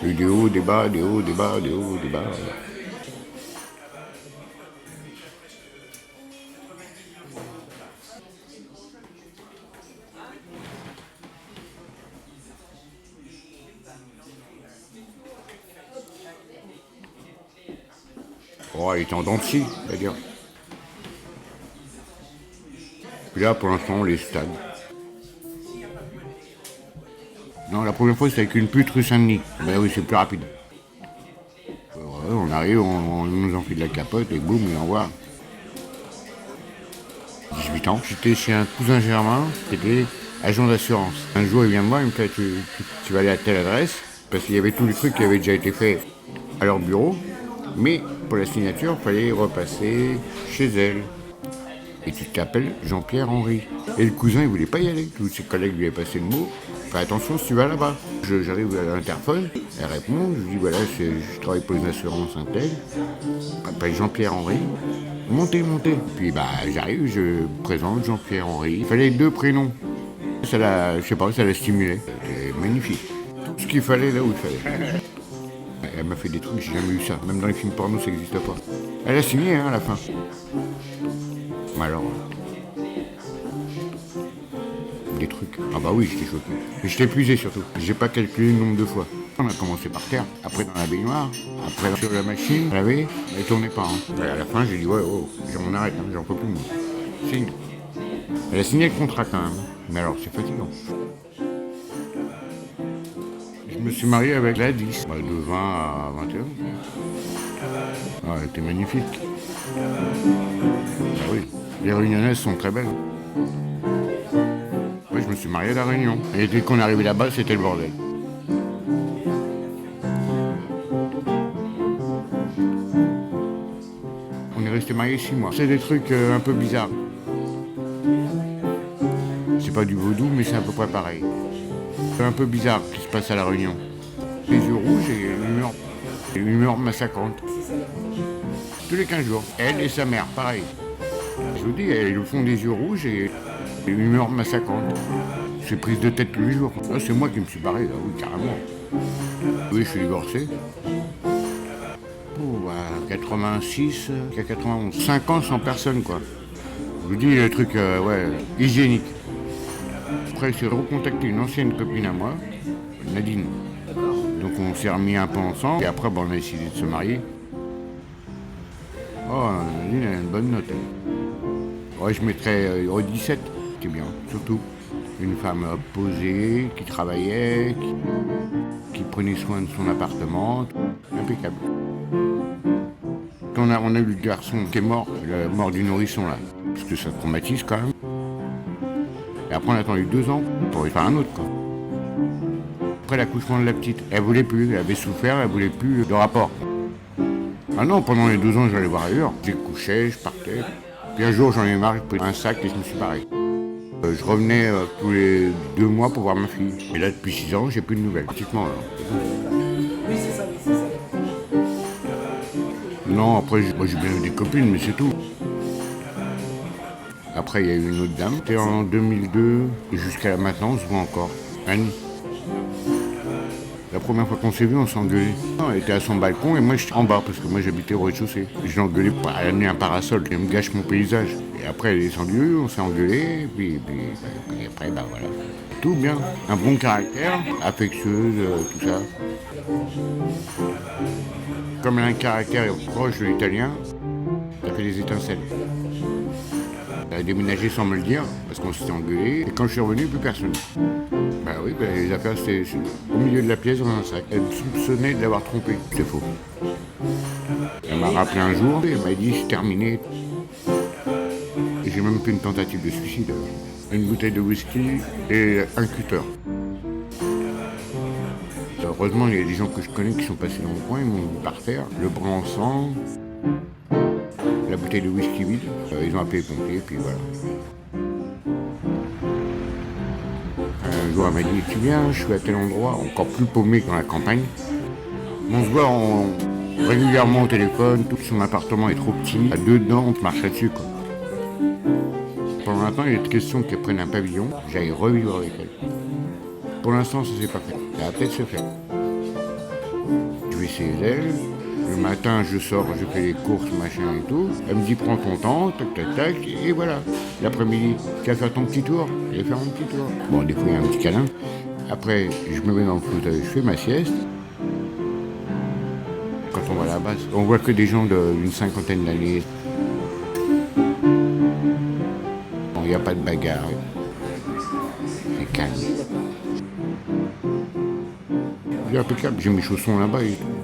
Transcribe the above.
Et des hauts, des bas, des hauts, des bas, des hauts, des bas. Oh, il était en dents de scie, c'est-à-dire. Puis là, pour l'instant, on les stagne. Non, la première fois, c'était avec une pute rue Saint-Denis. Ben oui, c'est plus rapide. Ouais, on arrive, on nous enfile la capote et boum, il envoie. 18 ans. J'étais chez un cousin germain qui était agent d'assurance. Un jour, il vient me voir, il me fait tu vas aller à telle adresse, parce qu'il y avait tous les trucs qui avaient déjà été faits à leur bureau, mais pour la signature, il fallait repasser chez elle. Et tu t'appelles Jean-Pierre Henry. Et le cousin, il voulait pas y aller. Tous ses collègues lui avaient passé le mot. Fais attention si tu vas là-bas. J'arrive à l'interphone, elle répond, je lui dis voilà, je travaille pour une assurance Intel. Je m'appelle Jean-Pierre Henry. Montez, montez. Puis bah j'arrive, je présente Jean-Pierre Henry. Il fallait 2 prénoms. Ça l'a, je sais pas, ça l'a stimulé. C'était magnifique. Tout ce qu'il fallait là où il fallait. Elle m'a fait des trucs, j'ai jamais eu ça. Même dans les films porno, ça n'existe pas. Elle a signé hein, à la fin. Mais alors, des trucs. Ah bah oui, j'étais choqué. Et j'étais épuisé surtout. J'ai pas calculé le nombre de fois. On a commencé par terre, après dans la baignoire, après sur la machine, à laver, elle tournait pas. Hein. Et à la fin, j'ai dit ouais, oh, on arrête, hein, j'en peux plus moi. Signe. Elle a signé le contrat quand même. Mais alors, c'est fatigant. Je me suis marié avec la 10, de 20 à 21. Ah, elle était magnifique. Ah oui, les Réunionnaises sont très belles. Oui, je me suis marié à La Réunion. Et dès qu'on est arrivé là-bas, c'était le bordel. On est resté mariés 6 mois. C'est des trucs un peu bizarres. C'est pas du vaudou, mais c'est à peu près pareil. C'est un peu bizarre ce qui se passe à La Réunion. Les yeux rouges et une humeur massacrante. Tous les 15 jours. Elle et sa mère, pareil. Je vous dis, elles font des yeux rouges et une humeur massacrante. C'est prise de tête tous les jours. Là, c'est moi qui me suis barré, là, oui, carrément. Oui, je suis divorcé. Oh, à 86, à 91. 5 ans sans personne, quoi. Je vous dis, le truc, ouais, hygiénique. Après, j'ai recontacté une ancienne copine à moi, Nadine. Donc on s'est remis un peu ensemble et après on a décidé de se marier. Oh, Nadine elle a une bonne note. Ouais, je mettrais 17, c'est bien, surtout. Une femme posée, qui travaillait, qui prenait soin de son appartement, impeccable. On a eu le garçon qui est mort, la mort du nourrisson là, parce que ça traumatise quand même. Et après on a attendu 2 ans pour y faire un autre quoi. Après l'accouchement de la petite, elle voulait plus, elle avait souffert, elle voulait plus de rapport. Ah non, pendant les 12 ans j'allais voir ailleurs, j'ai couché, je partais. Puis un jour j'en ai marre, j'ai pris un sac et je me suis barré. Je revenais tous les 2 mois pour voir ma fille. Et là depuis 6 ans j'ai plus de nouvelles, pratiquement alors. Oui, c'est ça, oui, c'est ça. Non, après moi j'ai bien eu des copines, mais c'est tout. Après il y a eu une autre dame, c'était en 2002, et jusqu'à maintenant on se voit encore. Annie. La première fois qu'on s'est vu, on s'est engueulé. Elle était à son balcon et moi j'étais en bas parce que moi j'habitais au rez-de-chaussée. Je l'ai engueulé pour elle a amené un parasol, elle me gâche mon paysage. Et après elle est descendue, on s'est engueulé, et puis après bah voilà. Tout bien. Un bon caractère, affectueuse, tout ça. Comme elle a un caractère proche de l'italien, ça fait des étincelles. Elle a déménagé sans me le dire, parce qu'on s'était engueulé, et quand je suis revenu, plus personne. Bah oui, bah, les affaires c'était au milieu de la pièce dans un sac. Elle me soupçonnait de l'avoir trompé. C'est faux. Elle m'a rappelé un jour et elle m'a dit c'est terminé. Et j'ai même fait une tentative de suicide. Une bouteille de whisky et un cutter. Heureusement, il y a des gens que je connais qui sont passés dans le coin, ils m'ont mis par terre, le bras en sang, la bouteille de whisky vide. Ils ont appelé les pompiers, puis voilà. Un jour, elle m'a dit, tu viens, je suis à tel endroit, encore plus paumé que dans la campagne. On se voit régulièrement au téléphone, tout son appartement est trop petit. À 2 dents, on te marcherait dessus, quoi. Pendant un temps, il est question qu'elle prenne un pavillon, j'aille revivre avec elle. Pour l'instant, ça s'est pas fait. Ça va peut-être se faire. Je vais chez elle. Le matin, je sors, je fais les courses, machin et tout. Elle me dit, prends ton temps, tac, tac, tac, et voilà. L'après-midi, tu vas faire ton petit tour. Je vais faire mon petit tour. Bon, des fois, il y a un petit câlin. Après, je me mets dans le fauteuil, je fais ma sieste. Quand on va là-bas, on voit que des gens d'une cinquantaine d'années. Bon, il n'y a pas de bagarre. C'est calme. C'est impeccable. J'ai mes chaussons là-bas et tout.